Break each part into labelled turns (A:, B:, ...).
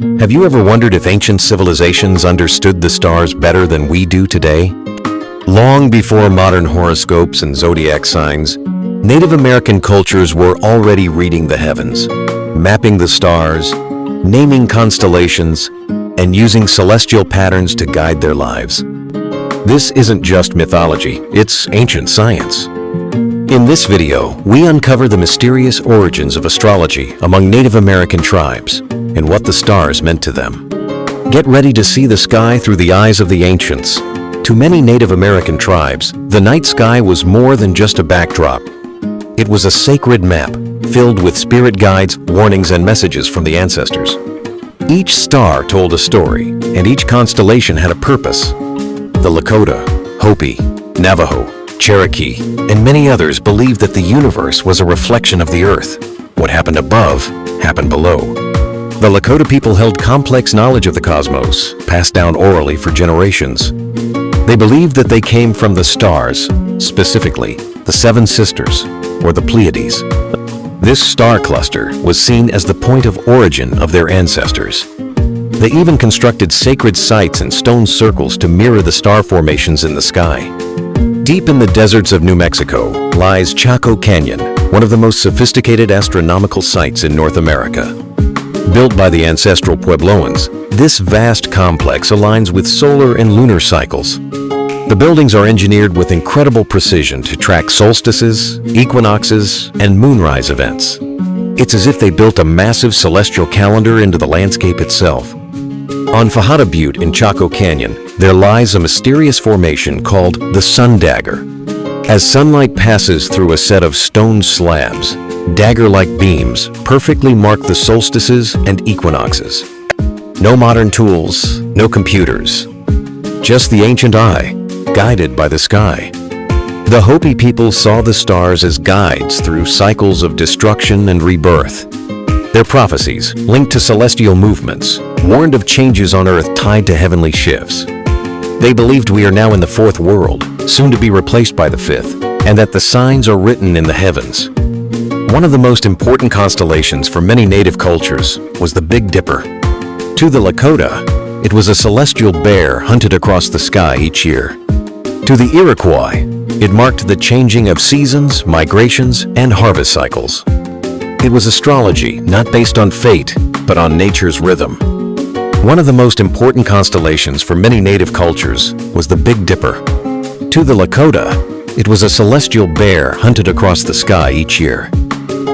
A: Have you ever wondered if ancient civilizations understood the stars better than we do today? Long before modern horoscopes and zodiac signs, Native American cultures were already reading the heavens, mapping the stars, naming constellations, and using celestial patterns to guide their lives. This isn't just mythology, it's ancient science. In this video, we uncover the mysterious origins of astrology among Native American tribes and what the stars meant to them. Get ready to see the sky through the eyes of the ancients. To many Native American tribes, the night sky was more than just a backdrop. It was a sacred map filled with spirit guides, warnings, and messages from the ancestors. Each star told a story, and each constellation had a purpose. The Lakota, Hopi, Navajo, Cherokee, and many others believed that the universe was a reflection of the earth. What happened above happened below. The Lakota people held complex knowledge of the cosmos, passed down orally for generations. They believed that they came from the stars, specifically the Seven Sisters, or the Pleiades. This star cluster was seen as the point of origin of their ancestors. They even constructed sacred sites and stone circles to mirror the star formations in the sky. Deep in the deserts of New Mexico lies Chaco Canyon, one of the most sophisticated astronomical sites in North America. Built by the Ancestral Puebloans, this vast complex aligns with solar and lunar cycles. The buildings are engineered with incredible precision to track solstices, equinoxes, and moonrise events. It's as if they built a massive celestial calendar into the landscape itself. On Fajada Butte in Chaco Canyon, there lies a mysterious formation called the Sun Dagger. As sunlight passes through a set of stone slabs, dagger-like beams perfectly mark the solstices and equinoxes. No modern tools, no computers, just the ancient eye, guided by the sky. The Hopi people saw the stars as guides through cycles of destruction and rebirth. Their prophecies, linked to celestial movements, warned of changes on Earth tied to heavenly shifts. They believed we are now in the fourth world, soon to be replaced by the fifth, and that the signs are written in the heavens. One of the most important constellations for many native cultures was the Big Dipper. To the Lakota, it was a celestial bear hunted across the sky each year. To the Iroquois, it marked the changing of seasons, migrations, and harvest cycles. It was astrology, not based on fate, but on nature's rhythm. One of the most important constellations for many native cultures was the Big Dipper. To the Lakota, it was a celestial bear hunted across the sky each year.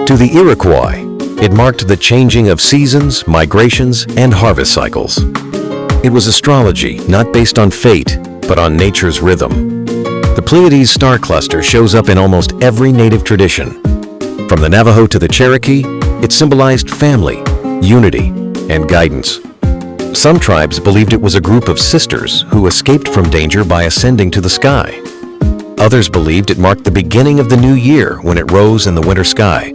A: To the Iroquois, it marked the changing of seasons, migrations, and harvest cycles. It was astrology, not based on fate, but on nature's rhythm. The Pleiades star cluster shows up in almost every native tradition. From the Navajo to the Cherokee, it symbolized family, unity, and guidance. Some tribes believed it was a group of sisters who escaped from danger by ascending to the sky. Others believed it marked the beginning of the new year when it rose in the winter sky.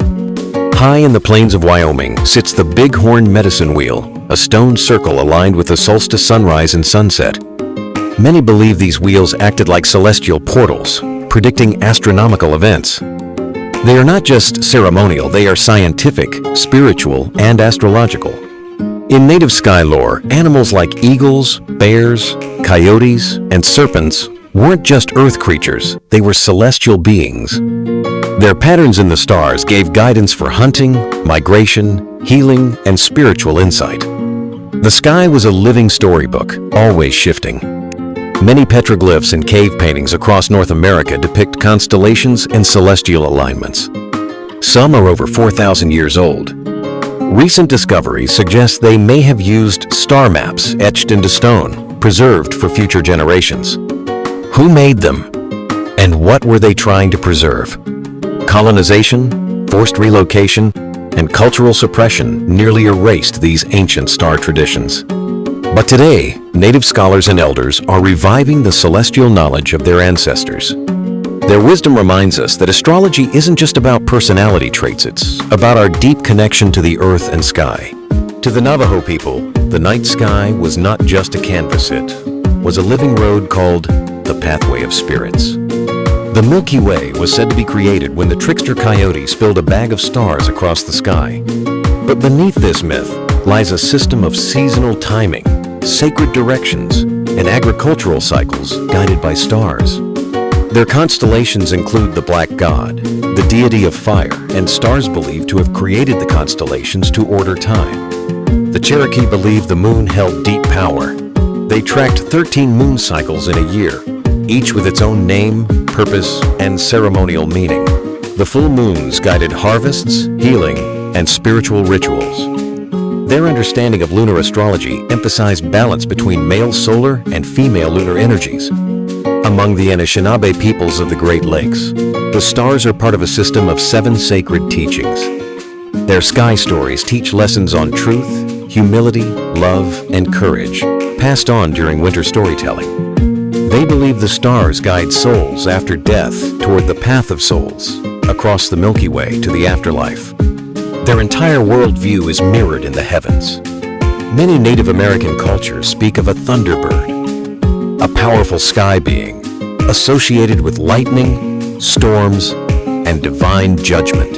A: High in the plains of Wyoming sits the Bighorn Medicine Wheel, a stone circle aligned with the solstice sunrise and sunset. Many believe these wheels acted like celestial portals, predicting astronomical events. They are not just ceremonial, they are scientific, spiritual, and astrological. In native sky lore, animals like eagles, bears, coyotes, and serpents weren't just earth creatures, they were celestial beings. Their patterns in the stars gave guidance for hunting, migration, healing, and spiritual insight. The sky was a living storybook, always shifting. Many petroglyphs and cave paintings across North America depict constellations and celestial alignments. Some are over 4,000 years old. Recent discoveries suggest they may have used star maps etched into stone, preserved for future generations. Who made them? And what were they trying to preserve? Colonization, forced relocation, and cultural suppression nearly erased these ancient star traditions. But today, native scholars and elders are reviving the celestial knowledge of their ancestors. Their wisdom reminds us that astrology isn't just about personality traits, it's about our deep connection to the earth and sky. To the Navajo people, the night sky was not just a canvas, it was a living road called the Pathway of Spirits. The Milky Way was said to be created when the trickster coyote spilled a bag of stars across the sky. But beneath this myth lies a system of seasonal timing, sacred directions, and agricultural cycles guided by stars. Their constellations include the Black God, the deity of fire, and stars believed to have created the constellations to order time. The Cherokee believed the moon held deep power. They tracked 13 moon cycles in a year, each with its own name, purpose, and ceremonial meaning. The full moons guided harvests, healing, and spiritual rituals. Their understanding of lunar astrology emphasized balance between male solar and female lunar energies. Among the Anishinaabe peoples of the Great Lakes, the stars are part of a system of 7 sacred teachings. Their sky stories teach lessons on truth, humility, love, and courage, passed on during winter storytelling. They believe the stars guide souls after death toward the path of souls, across the Milky Way to the afterlife. Their entire worldview is mirrored in the heavens. Many Native American cultures speak of a thunderbird, a powerful sky being associated with lightning, storms, and divine judgment.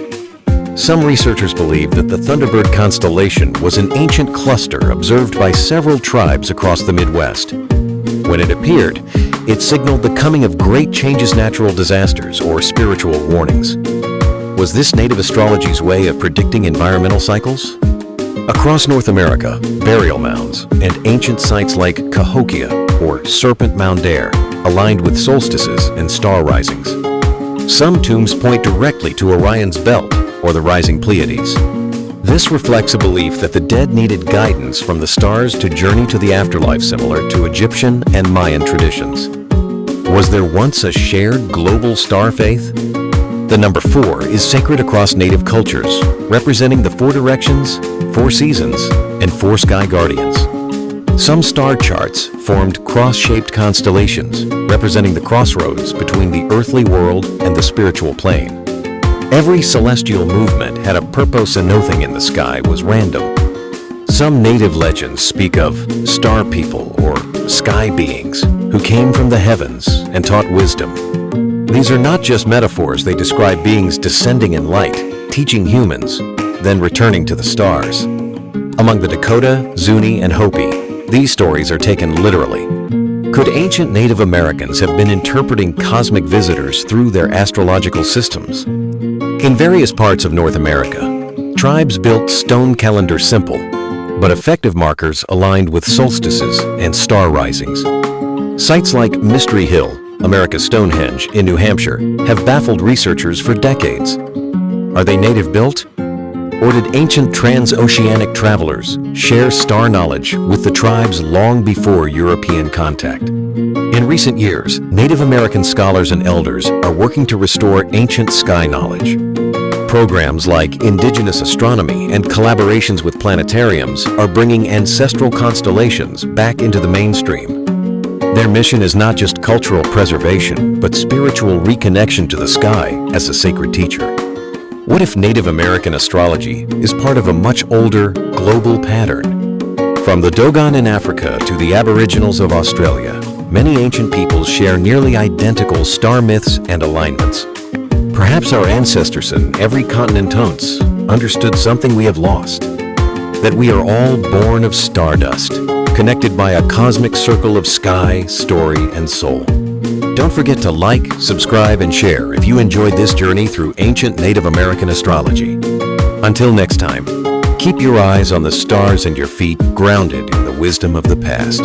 A: Some researchers believe that the Thunderbird constellation was an ancient cluster observed by several tribes across the Midwest. When it appeared, it signaled the coming of great changes, natural disasters, or spiritual warnings. Was this native astrology's way of predicting environmental cycles? Across North America, burial mounds and ancient sites like Cahokia or Serpent Moundaire aligned with solstices and star risings. Some tombs point directly to Orion's belt or the rising Pleiades. This reflects a belief that the dead needed guidance from the stars to journey to the afterlife, similar to Egyptian and Mayan traditions. Was there once a shared global star faith? The number 4 is sacred across native cultures, representing the 4 directions, 4 seasons, and 4 sky guardians. Some star charts formed cross-shaped constellations, representing the crossroads between the earthly world and the spiritual plane. Every celestial movement had a purpose, and nothing in the sky was random. Some native legends speak of star people or sky beings who came from the heavens and taught wisdom. These are not just metaphors, they describe beings descending in light, teaching humans, then returning to the stars. Among the Dakota, Zuni, and Hopi, these stories are taken literally. Could ancient Native Americans have been interpreting cosmic visitors through their astrological systems? In various parts of North America, tribes built stone calendar simple, but effective markers aligned with solstices and star risings. Sites like Mystery Hill, America's Stonehenge, in New Hampshire, have baffled researchers for decades. Are they native-built? Or did ancient transoceanic travelers share star knowledge with the tribes long before European contact? In recent years, Native American scholars and elders are working to restore ancient sky knowledge. Programs like indigenous astronomy and collaborations with planetariums are bringing ancestral constellations back into the mainstream. Their mission is not just cultural preservation, but spiritual reconnection to the sky as a sacred teacher. What if Native American astrology is part of a much older, global pattern? From the Dogon in Africa to the Aboriginals of Australia, many ancient peoples share nearly identical star myths and alignments. Perhaps our ancestors in every continent understood something we have lost, that we are all born of stardust, connected by a cosmic circle of sky, story, and soul. Don't forget to like, subscribe, and share if you enjoyed this journey through ancient Native American astrology. Until next time, keep your eyes on the stars and your feet grounded in the wisdom of the past.